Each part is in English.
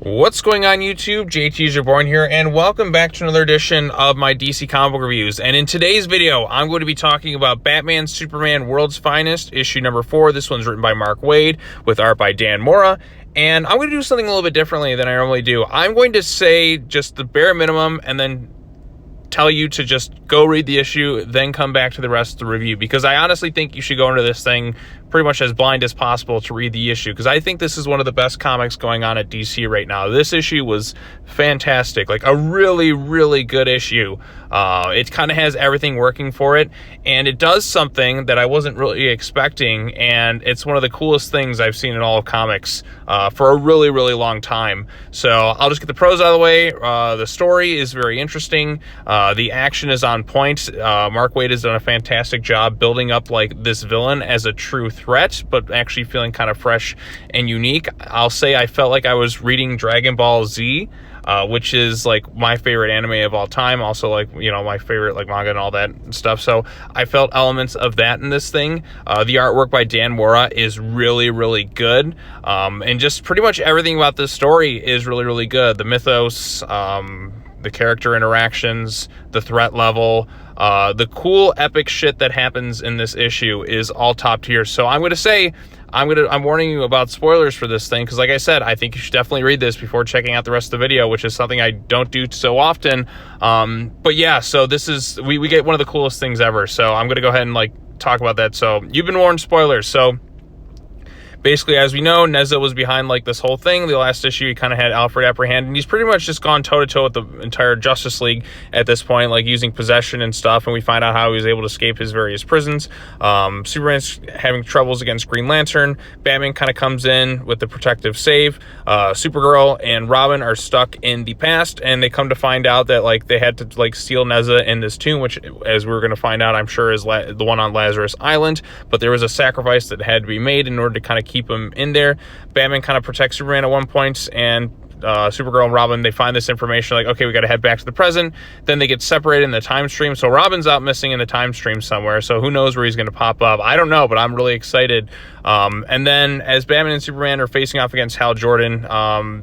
What's going on YouTube? JT's Reborn here, and welcome back to another edition of my DC comic book reviews. And in today's video, I'm going to be talking about Batman Superman World's Finest, issue number 4. This one's written by Mark Waid with art by Dan Mora. And I'm going to do something a little bit differently than I normally do. I'm going to say just the bare minimum and then tell you to just go read the issue, then come back to the rest of the review, because I honestly think you should go into this thing pretty much as blind as possible to read the issue, because I think this is one of the best comics going on at DC right now. This issue was fantastic, like a really good issue. It kind of has everything working for it, and it does something that I wasn't really expecting, and it's one of the coolest things I've seen in all of comics for a really long time. So I'll just get the pros out of the way. The story is very interesting. The action is on point. Mark Waid has done a fantastic job building up like this villain as a true threat, but actually feeling kind of fresh and unique. I'll say I felt like I was reading Dragon Ball Z, which is like my favorite anime of all time. Also, like, you know, my favorite like manga and all that stuff. So I felt elements of that in this thing. The artwork by Dan Mora is really good. And just pretty much everything about this story is really good. The mythos, the character interactions, the threat level, the cool epic shit that happens in this issue is all top tier. So I'm warning you about spoilers for this thing, because like I said, I think you should definitely read this before checking out the rest of the video, which is something I don't do so often. But yeah, so this is, we get one of the coolest things ever. So I'm gonna go ahead and like talk about that. So you've been warned, spoilers. So basically, as we know, Nezha was behind like this whole thing. The last issue, he kind of had Alfred apprehended, and he's pretty much just gone toe-to-toe with the entire Justice League at this point, like using possession and stuff, and we find out how he was able to escape his various prisons. Superman's having troubles against Green Lantern. Batman kind of comes in with the protective save. Supergirl and Robin are stuck in the past, and they come to find out that like they had to like steal Nezha in this tomb, which, as we're going to find out, I'm sure is the one on Lazarus Island, but there was a sacrifice that had to be made in order to kind of keep him in there. Batman kind of protects Superman at one point, and Supergirl and Robin, they find this information like, okay, we got to head back to the present. Then they get separated in the time stream, so Robin's out missing in the time stream somewhere, so who knows where he's going to pop up. I don't know, but I'm really excited. And then as Batman and Superman are facing off against Hal Jordan,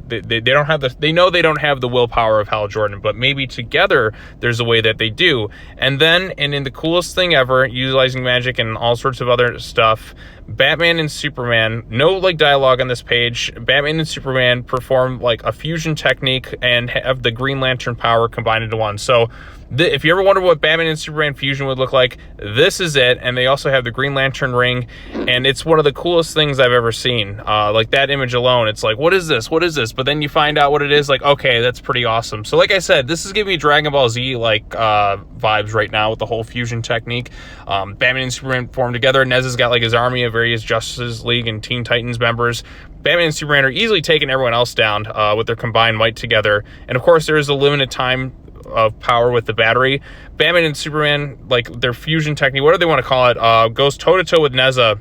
they don't have they know they don't have the willpower of Hal Jordan, but maybe together there's a way that they do. And then, and in the coolest thing ever, utilizing magic and all sorts of other stuff, Batman and Superman, no like dialogue on this page, Batman and Superman perform like a fusion technique and have the Green Lantern power combined into one. So if you ever wonder what Batman and Superman fusion would look like, this is it. And they also have the Green Lantern ring, and it's one of the coolest things I've ever seen. Like that image alone, it's like, what is this? What is this? But then you find out what it is, like, okay, that's pretty awesome. So like I said, this is giving me Dragon Ball Z like vibes right now with the whole fusion technique. Batman and Superman form together. Nezha's got like his army of various Justice League and Teen Titans members. Batman and Superman are easily taking everyone else down with their combined might together. And of course, there is a limited time of power with the battery. Batman and Superman, like their fusion technique, whatever they want to call it, goes toe-to-toe with Nezha,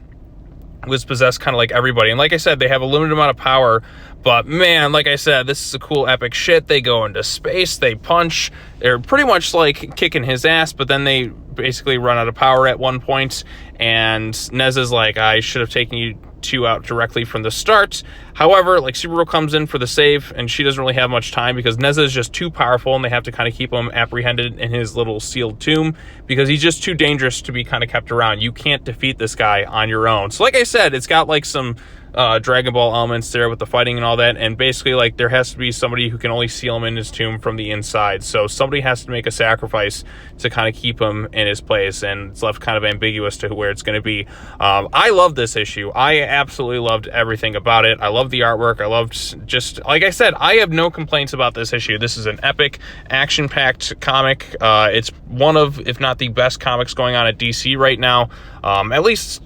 who's possessed kind of like everybody. And like I said, they have a limited amount of power, but man, like I said, this is a cool epic shit. They go into space, they punch, they're pretty much like kicking his ass, but then they basically run out of power at one point, and Nezha's like, I should have taken you two out directly from the start. However, like Supergirl comes in for the save, and she doesn't really have much time because Nezha is just too powerful, and they have to kind of keep him apprehended in his little sealed tomb because he's just too dangerous to be kind of kept around. You can't defeat this guy on your own. So like I said, it's got like some Dragon Ball elements there with the fighting and all that, and basically like there has to be somebody who can only seal him in his tomb from the inside. So somebody has to make a sacrifice to kind of keep him in his place, and it's left kind of ambiguous to where it's going to be. I love this issue. I absolutely loved everything about it. I love the artwork. I loved, just like I said, I have no complaints about this issue. This is an epic, action-packed comic. It's one of, if not the best comics going on at DC right now. At least,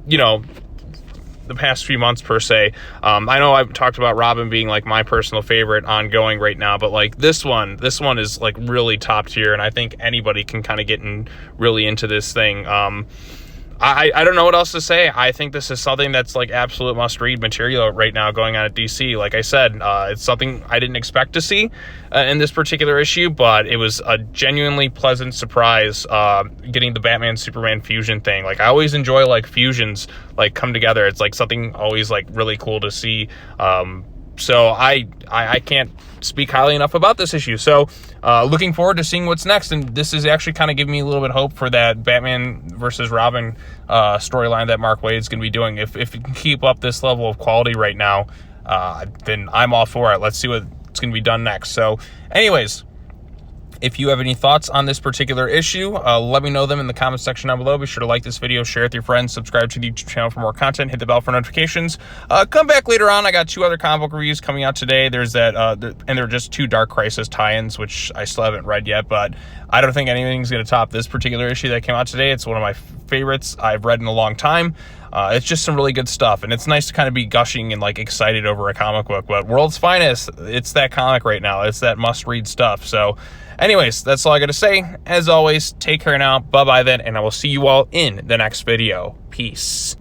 you know, the past few months per se. I know I've talked about Robin being like my personal favorite ongoing right now, but like this one is like really top tier, and I think anybody can kind of get really into this thing. I don't know what else to say. I think this is something that's like absolute must-read material right now going on at DC. Like I said, it's something I didn't expect to see in this particular issue, but it was a genuinely pleasant surprise getting the Batman-Superman fusion thing. Like, I always enjoy, like, fusions, like, come together. It's, like, something always, like, really cool to see So I can't speak highly enough about this issue. So looking forward to seeing what's next. And this is actually kind of giving me a little bit of hope for that Batman versus Robin storyline that Mark Waid's going to be doing. If it can keep up this level of quality right now, then I'm all for it. Let's see what's going to be done next. So anyways, if you have any thoughts on this particular issue, let me know them in the comment section down below. Be sure to like this video, share it with your friends, subscribe to the YouTube channel for more content, hit the bell for notifications. Come back later on. I got 2 other comic book reviews coming out today. There's that, and they're just 2 Dark Crisis tie-ins, which I still haven't read yet, but I don't think anything's going to top this particular issue that came out today. It's one of my favorites I've read in a long time. It's just some really good stuff, and it's nice to kind of be gushing and like excited over a comic book. But World's Finest, it's that comic right now. It's that must-read stuff. So anyways, that's all I got to say. As always, take care now. Bye-bye then, and I will see you all in the next video. Peace.